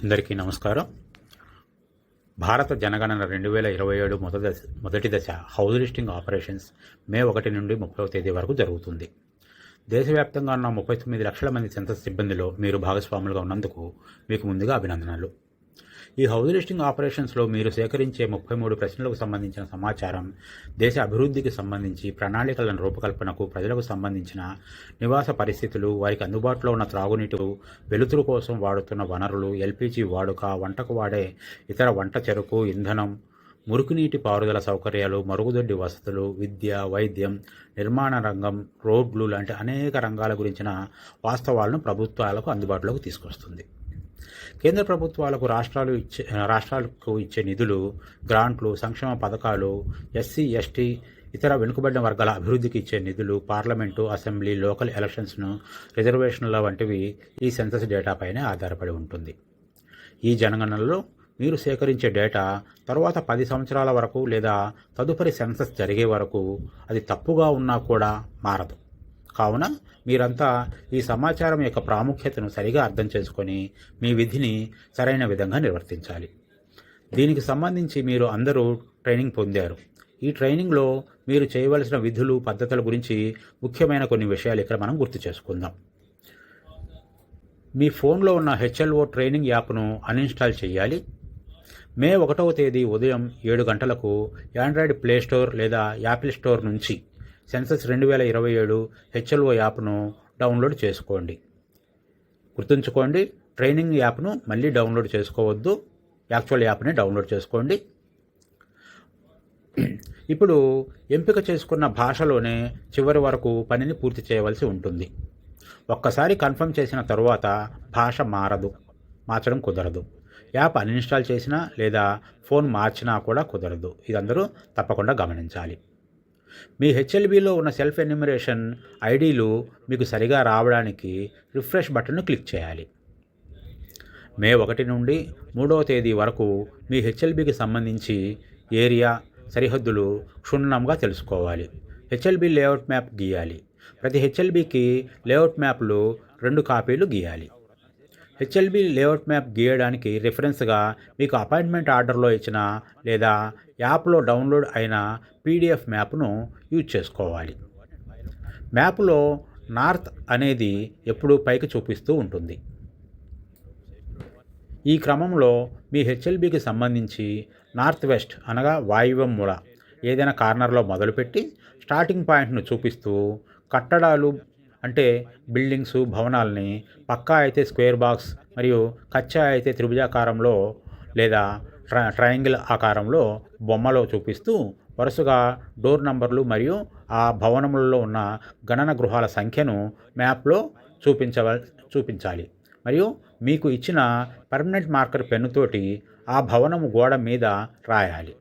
అందరికీ నమస్కారం. భారత జనగణన 2027 మొదటి దశ హౌస్ లిస్టింగ్ ఆపరేషన్స్ మే 1 నుండి 30వ తేదీ వరకు జరుగుతుంది. దేశవ్యాప్తంగా ఉన్న 39 లక్షల మంది సెన్సస్ సిబ్బందిలో మీరు భాగస్వాములుగా ఉన్నందుకు మీకు ముందుగా అభినందనలు. ఈ హౌస్ లిస్టింగ్ ఆపరేషన్స్లో మీరు సేకరించే 33 ప్రశ్నలకు సంబంధించిన సమాచారం, దేశ అభివృద్ధికి సంబంధించి ప్రణాళికల రూపకల్పనకు, ప్రజలకు సంబంధించిన నివాస పరిస్థితులు, వారికి అందుబాటులో ఉన్న త్రాగునీటి, వెలుతురు కోసం వాడుతున్న వనరులు, ఎల్పీజీ వాడుక, వంటకు వాడే ఇతర వంట చెరకు, ఇంధనం, మురుగునీటి పారుదల సౌకర్యాలు, మరుగుదొడ్డి వసతులు, విద్య, వైద్యం, నిర్మాణ రంగం, రోడ్లు లాంటి అనేక రంగాల గురించిన వాస్తవాలను ప్రభుత్వాలకు అందుబాటులోకి తీసుకొస్తుంది. కేంద్ర ప్రభుత్వాలకు రాష్ట్రాలకు ఇచ్చే నిధులు, గ్రాంట్లు, సంక్షేమ పథకాలు, ఎస్సీ, ఎస్టీ, ఇతర వెనుకబడిన వర్గాల అభివృద్ధికి ఇచ్చే నిధులు, పార్లమెంటు, అసెంబ్లీ, లోకల్ ఎలక్షన్స్ను, రిజర్వేషన్ల వంటివి ఈ సెన్సస్ డేటాపైనే ఆధారపడి ఉంటుంది. ఈ జనగణనలో మీరు సేకరించే డేటా తరువాత 10 సంవత్సరాల వరకు లేదా తదుపరి సెన్సస్ జరిగే వరకు అది తప్పుగా ఉన్నా కూడా మారదు. కావున మీరంతా ఈ సమాచారం యొక్క ప్రాముఖ్యతను సరిగా అర్థం చేసుకొని మీ విధిని సరైన విధంగా నిర్వర్తించాలి. దీనికి సంబంధించి మీరు అందరూ ట్రైనింగ్ పొందారు. ఈ ట్రైనింగ్లో మీరు చేయవలసిన విధులు, పద్ధతుల గురించి ముఖ్యమైన కొన్ని విషయాలు ఇక్కడ మనం గుర్తు చేసుకుందాం. మీ ఫోన్లో ఉన్న హెచ్ఎల్ఓ ట్రైనింగ్ యాప్ను అన్ఇన్స్టాల్ చేయాలి. మే 1వ తేదీ ఉదయం 7 గంటలకు ఆండ్రాయిడ్ ప్లే స్టోర్ లేదా యాపిల్ స్టోర్ నుంచి సెన్సస్ 2027 హెచ్ఎల్ఓ యాప్ను డౌన్లోడ్ చేసుకోండి. గుర్తుంచుకోండి, ట్రైనింగ్ యాప్ను మళ్ళీ డౌన్లోడ్ చేసుకోవద్దు, యాక్చువల్ యాప్ని డౌన్లోడ్ చేసుకోండి. ఇప్పుడు ఎంపిక చేసుకున్న భాషలోనే చివరి వరకు పనిని పూర్తి చేయవలసి ఉంటుంది. ఒక్కసారి కన్ఫర్మ్ చేసిన తరువాత భాష మార్చడం కుదరదు. యాప్ అన్ఇన్స్టాల్ చేసినా లేదా ఫోన్ మార్చినా కూడా కుదరదు. ఇదందరూ తప్పకుండా గమనించాలి. మీ హెచ్ఎల్బీలో ఉన్న సెల్ఫ్ ఎన్యూమరేషన్ ఐడీలు మీకు సరిగా రావడానికి రిఫ్రెష్ బటన్ను క్లిక్ చేయాలి. మే 1 నుండి 3వ తేదీ వరకు మీ హెచ్ఎల్బీకి సంబంధించి ఏరియా, సరిహద్దులు క్షుణ్ణంగా తెలుసుకోవాలి. హెచ్ఎల్బీ లేఅవుట్ మ్యాప్ గీయాలి. ప్రతి హెచ్ఎల్బీకి లేఅవుట్ మ్యాప్లు 2 కాపీలు గీయాలి. హెచ్ఎల్బీ లేఅవుట్ మ్యాప్ గీయడానికి రిఫరెన్స్గా మీకు అపాయింట్మెంట్ ఆర్డర్లో ఇచ్చిన లేదా యాప్లో డౌన్లోడ్ అయిన పీడిఎఫ్ మ్యాప్ను యూజ్ చేసుకోవాలి. మ్యాప్లో నార్త్ అనేది ఎప్పుడూ పైకి చూపిస్తూ ఉంటుంది. ఈ క్రమంలో మీ హెచ్ఎల్బీకి సంబంధించి నార్త్ వెస్ట్ అనగా వాయువ్యం మూల ఏదైనా కార్నర్లో మొదలుపెట్టి స్టార్టింగ్ పాయింట్ను చూపిస్తూ కట్టడాలు అంటే బిల్డింగ్స్, భవనాలని పక్కా అయితే స్క్వేర్ బాక్స్ మరియు కచ్చా అయితే త్రిభుజాకారంలో లేదా ట్రయాంగిల్ ఆకారంలో బొమ్మలో చూపిస్తూ వరుసగా డోర్ నంబర్లు మరియు ఆ భవనములలో ఉన్న గణన గృహాల సంఖ్యను మ్యాప్లో చూపించాలి. మరియు మీకు ఇచ్చిన పర్మనెంట్ మార్కర్ పెన్నుతోటి ఆ భవనము గోడ మీద రాయాలి.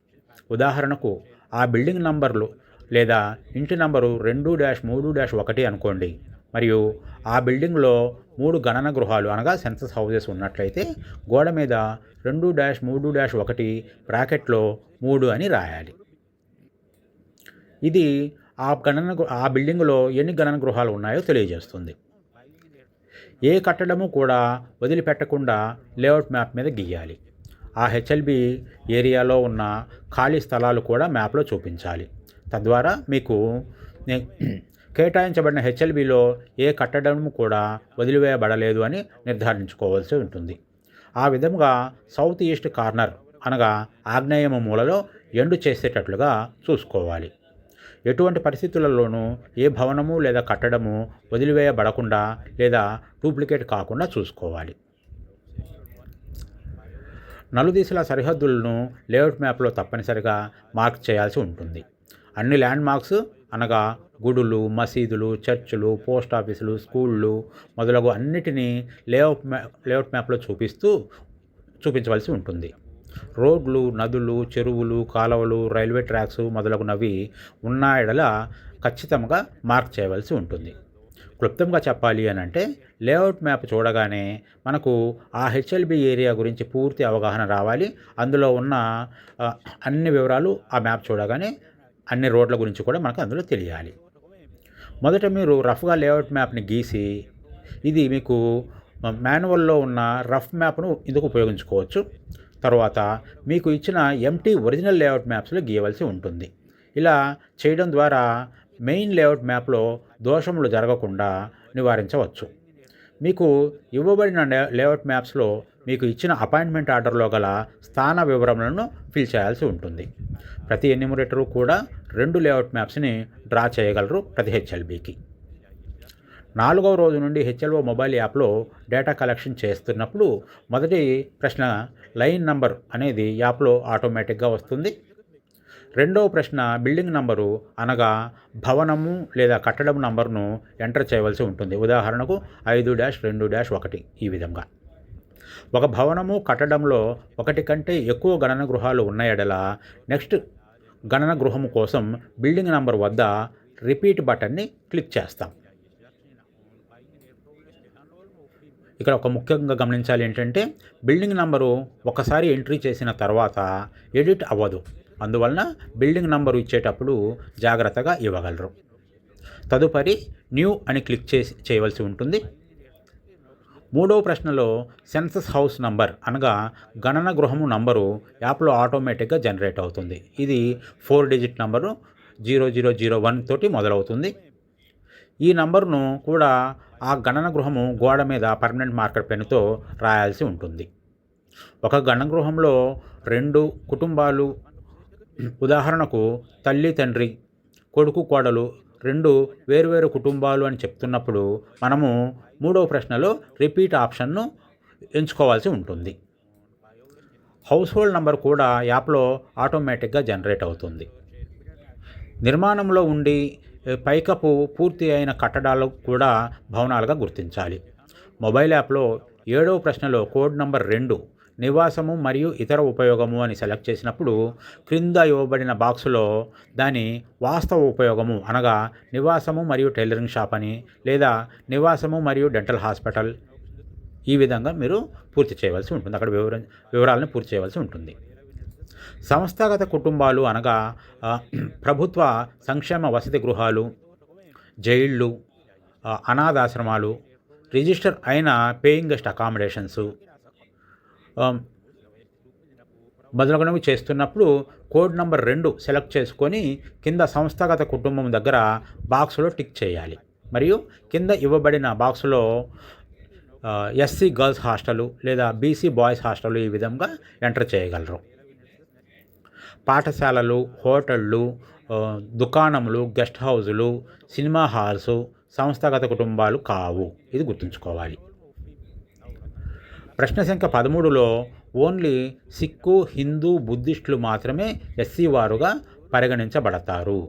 ఉదాహరణకు ఆ బిల్డింగ్ నంబర్లు లేదా ఇంటి నంబరు 2-3-1 అనుకోండి. మరియు ఆ బిల్డింగ్లో 3 గణన గృహాలు అనగా సెన్సస్ హౌసెస్ ఉన్నట్లయితే గోడ మీద 2-3-1 బ్రాకెట్లో 3 అని రాయాలి. ఇది ఆ బిల్డింగ్లో ఎన్ని గణన గృహాలు ఉన్నాయో తెలియజేస్తుంది. ఏ కట్టడము కూడా వదిలిపెట్టకుండా లేఅవుట్ మ్యాప్ మీద గీయాలి. ఆ హెచ్ఎల్బీ ఏరియాలో ఉన్న ఖాళీ స్థలాలు కూడా మ్యాప్లో చూపించాలి. తద్వారా మీకు కేటాయించబడిన హెచ్ఎల్బీలో ఏ కట్టడం కూడా వదిలివేయబడలేదు అని నిర్ధారించుకోవాల్సి ఉంటుంది. ఆ విధంగా సౌత్ ఈస్ట్ కార్నర్ అనగా ఆగ్నేయము మూలలో ఎండు చేసేటట్లుగా చూసుకోవాలి. ఎటువంటి పరిస్థితులలోనూ ఏ భవనము లేదా కట్టడము వదిలివేయబడకుండా లేదా డూప్లికేట్ కాకుండా చూసుకోవాలి. నలుదిశల సరిహద్దులను లేఅవుట్ మ్యాప్లో తప్పనిసరిగా మార్క్ చేయాల్సి ఉంటుంది. అన్ని ల్యాండ్ మార్క్స్ అనగా గుడులు, మసీదులు, చర్చులు, పోస్ట్ ఆఫీసులు, స్కూళ్ళు మొదలగు అన్నిటినీ లేఅవుట్ మ్యాప్లో చూపించవలసి ఉంటుంది. రోడ్లు, నదులు, చెరువులు, కాలువలు, రైల్వే ట్రాక్స్ మొదలగునవి ఉన్న ఎడల ఖచ్చితంగా మార్క్ చేయవలసి ఉంటుంది. క్లుప్తంగా చెప్పాలి అని అంటే లేఅవుట్ మ్యాప్ చూడగానే మనకు ఆ హెచ్ఎల్బీ ఏరియా గురించి పూర్తి అవగాహన రావాలి. అందులో ఉన్న అన్ని వివరాలు ఆ మ్యాప్ చూడగానే అన్ని రోడ్ల గురించి కూడా మనకు అందులో తెలియాలి. మొదట మీరు రఫ్గా లేఅవుట్ మ్యాప్ని గీసి ఇది మీకు మాన్యువల్లో ఉన్న రఫ్ మ్యాప్ను ఇందుకు ఉపయోగించుకోవచ్చు. తర్వాత మీకు ఇచ్చిన ఎంటీ ఒరిజినల్ లేఅవుట్ మ్యాప్స్లో గీయవలసి ఉంటుంది. ఇలా చేయడం ద్వారా మెయిన్ లేఅవుట్ మ్యాప్లో దోషములు జరగకుండా నివారించవచ్చు. మీకు ఇవ్వబడిన లేఅవుట్ మ్యాప్స్లో మీకు ఇచ్చిన అపాయింట్మెంట్ ఆర్డర్లో గల స్థాన వివరములను ఫిల్ చేయాల్సి ఉంటుంది. ప్రతి ఎన్యూమరేటరు కూడా 2 లేఅవుట్ మ్యాప్స్ని డ్రా చేయగలరు ప్రతి హెచ్ఎల్బీకి. 4వ రోజు నుండి హెచ్ఎల్ఓ మొబైల్ యాప్లో డేటా కలెక్షన్ చేస్తున్నప్పుడు మొదటి ప్రశ్న లైన్ నంబర్ అనేది యాప్లో ఆటోమేటిక్గా వస్తుంది. రెండవ ప్రశ్న బిల్డింగ్ నంబరు అనగా భవనము లేదా కట్టడం నంబర్ను ఎంటర్ చేయవలసి ఉంటుంది. ఉదాహరణకు 5-2-1 ఈ విధంగా. ఒక భవనము కట్టడంలో ఒకటి కంటే ఎక్కువ గణన గృహాలు ఉన్న ఎడల నెక్స్ట్ గణన గృహము కోసం బిల్డింగ్ నంబర్ వద్ద రిపీట్ బటన్ని క్లిక్ చేస్తాం. ఇక్కడ ఒక ముఖ్యంగా గమనించాలి ఏంటంటే బిల్డింగ్ నంబరు ఒకసారి ఎంట్రీ చేసిన తర్వాత ఎడిట్ అవ్వదు. అందువలన బిల్డింగ్ నంబరు ఇచ్చేటప్పుడు జాగ్రత్తగా ఇవ్వగలరు. తదుపరి న్యూ అని క్లిక్ చేయవలసి ఉంటుంది. 3వ ప్రశ్నలో సెన్సస్ హౌస్ నంబర్ అనగా గణన గృహము నంబరు యాప్లో ఆటోమేటిక్గా జనరేట్ అవుతుంది. ఇది 4 డిజిట్ నంబరు 0001 తోటి మొదలవుతుంది. ఈ నంబరును కూడా ఆ గణన గృహము గోడ మీద పర్మనెంట్ మార్కర్ పెన్నుతో రాయాల్సి ఉంటుంది. ఒక గణన గృహంలో 2 కుటుంబాలు, ఉదాహరణకు తల్లి తండ్రి, కొడుకు కోడలు 2 వేరువేరు కుటుంబాలు అని చెప్తున్నప్పుడు మనము 3వ ప్రశ్నలో రిపీట్ ఆప్షన్ను ఎంచుకోవాల్సి ఉంటుంది. హౌస్ హోల్డ్ నంబర్ కూడా యాప్లో ఆటోమేటిక్గా జనరేట్ అవుతుంది. నిర్మాణంలో ఉండి పైకప్పు పూర్తి అయిన కట్టడాలు కూడా భవనాలుగా గుర్తించాలి. మొబైల్ యాప్లో 7వ ప్రశ్నలో కోడ్ నంబర్ 2 నివాసము మరియు ఇతర ఉపయోగము అని సెలెక్ట్ చేసినప్పుడు క్రింద ఇవ్వబడిన బాక్సులో దాని వాస్తవ ఉపయోగము అనగా నివాసము మరియు టైలరింగ్ షాప్ అని లేదా నివాసము మరియు డెంటల్ హాస్పిటల్ ఈ విధంగా మీరు పూర్తి చేయవలసి ఉంటుంది. అక్కడ వివరాలను పూర్తి చేయవలసి ఉంటుంది. సంస్థాగత కుటుంబాలు అనగా ప్రభుత్వ సంక్షేమ వసతి గృహాలు, జైళ్ళు, అనాథాశ్రమాలు, రిజిస్టర్ అయిన పేయింగ్ గెస్ట్ అకామిడేషన్స్ మొదలగునవి చేస్తున్నప్పుడు కోడ్ నంబర్ 2 సెలెక్ట్ చేసుకొని కింద సంస్థాగత కుటుంబం దగ్గర బాక్సులో టిక్ చేయాలి. మరియు కింద ఇవ్వబడిన బాక్సులో ఎస్సీ గర్ల్స్ హాస్టలు లేదా బీసీ బాయ్స్ హాస్టలు ఈ విధంగా ఎంటర్ చేయగలరు. పాఠశాలలు, హోటళ్ళు, దుకాణములు, గెస్ట్ హౌజులు, సినిమా హాల్స్ సంస్థాగత కుటుంబాలు కావు. ఇది గుర్తుంచుకోవాలి. ప్రశ్న సంఖ్య 13లో ఓన్లీ సిక్కు, హిందూ, బుద్ధిస్టులు మాత్రమే ఎస్సీ వారుగా పరిగణించబడతారు.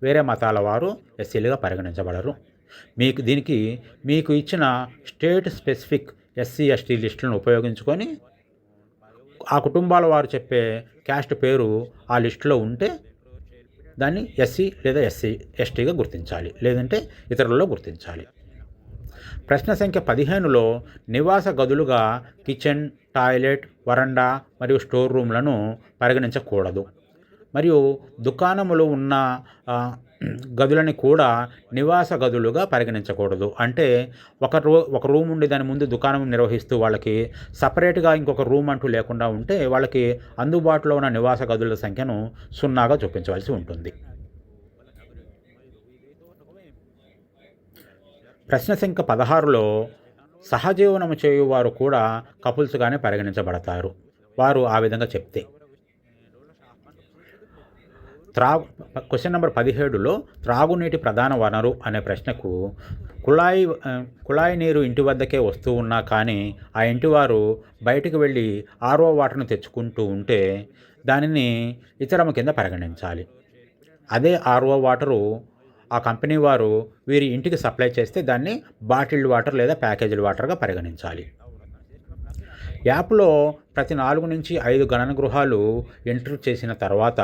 వేరే మతాల వారు ఎస్సీలుగా పరిగణించబడరు. దీనికి మీకు ఇచ్చిన స్టేట్ స్పెసిఫిక్ ఎస్సీ ఎస్టీ లిస్టులను ఉపయోగించుకొని ఆ కుటుంబాల వారు చెప్పే క్యాస్ట్ పేరు ఆ లిస్టులో ఉంటే దాన్ని ఎస్సీ లేదా ఎస్టీగా గుర్తించాలి, లేదంటే ఇతరులలో గుర్తించాలి. ప్రశ్న సంఖ్య 15లో నివాస గదులుగా కిచెన్, టాయిలెట్, వరండా మరియు స్టోర్ రూమ్లను పరిగణించకూడదు. మరియు దుకాణములు ఉన్న గదులని కూడా నివాస గదులుగా పరిగణించకూడదు. అంటే ఒక రూమ్ ఉండి దాని ముందు దుకాణం నిర్వహిస్తూ వాళ్ళకి సపరేట్గా ఇంకొక రూమ్ అంటూ లేకుండా ఉంటే వాళ్ళకి అందుబాటులో ఉన్న నివాస గదుల సంఖ్యను 0గా చూపించవలసి ఉంటుంది. ప్రశ్న సంఖ్య 16లో సహజీవనము చేయువారు కూడా కపుల్స్గానే పరిగణించబడతారు. వారు ఆ విధంగా చెప్తే. క్వశ్చన్ నెంబర్ 17లో త్రాగునీటి ప్రధాన వనరు అనే ప్రశ్నకు కుళాయి నీరు ఇంటి వద్దకే వస్తూ ఉన్నా కానీ ఆ ఇంటివారు బయటకు వెళ్ళి ఆర్ఓ వాటర్ను తెచ్చుకుంటూ ఉంటే దానిని ఇతరము కింద పరిగణించాలి. అదే ఆర్ఓ వాటరు ఆ కంపెనీ వారు వీరి ఇంటికి సప్లై చేస్తే దాన్ని బాటిల్డ్ వాటర్ లేదా ప్యాకేజ్డ్ వాటర్గా పరిగణించాలి. యాప్లో ప్రతి 4 నుంచి 5 గణన గృహాలు ఎంటర్ చేసిన తర్వాత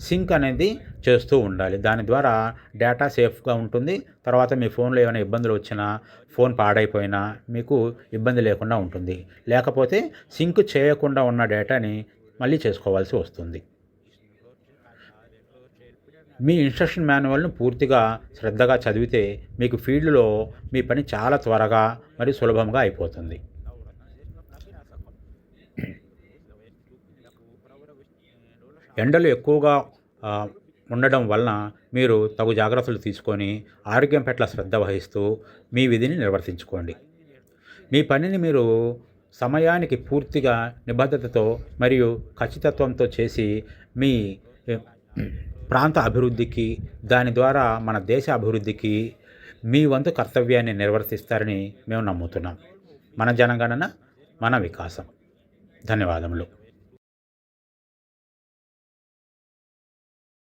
సింక్ అనేది చేస్తూ ఉండాలి. దాని ద్వారా డేటా సేఫ్గా ఉంటుంది. తర్వాత మీ ఫోన్లో ఏమైనా ఇబ్బందులు వచ్చినా, ఫోన్ పాడైపోయినా మీకు ఇబ్బంది లేకుండా ఉంటుంది. లేకపోతే సింక్ చేయకుండా ఉన్న డేటాని మళ్ళీ చేసుకోవాల్సి వస్తుంది. మీ ఇన్స్ట్రక్షన్ మాన్యువల్ను పూర్తిగా శ్రద్ధగా చదివితే మీకు ఫీల్డ్లో మీ పని చాలా త్వరగా మరియు సులభంగా అయిపోతుంది. ఎండలు ఎక్కువగా ఆ, ఉండడం వలన మీరు తగు జాగ్రత్తలు తీసుకొని ఆరోగ్యం పట్ల శ్రద్ధ వహిస్తూ మీ విధిని నిర్వర్తించుకోండి. మీ పనిని మీరు సమయానికి పూర్తిగా నిబద్ధతతో మరియు ఖచ్చితత్వంతో చేసి మీ ఏ, ప్రాంత అభివృద్ధికి, దాని ద్వారా మన దేశ అభివృద్ధికి మీ వంతు కర్తవ్యాన్ని నిర్వర్తిస్తారని మేము నమ్ముతున్నాం. మన జనగణన మన వికాసం. ధన్యవాదములు.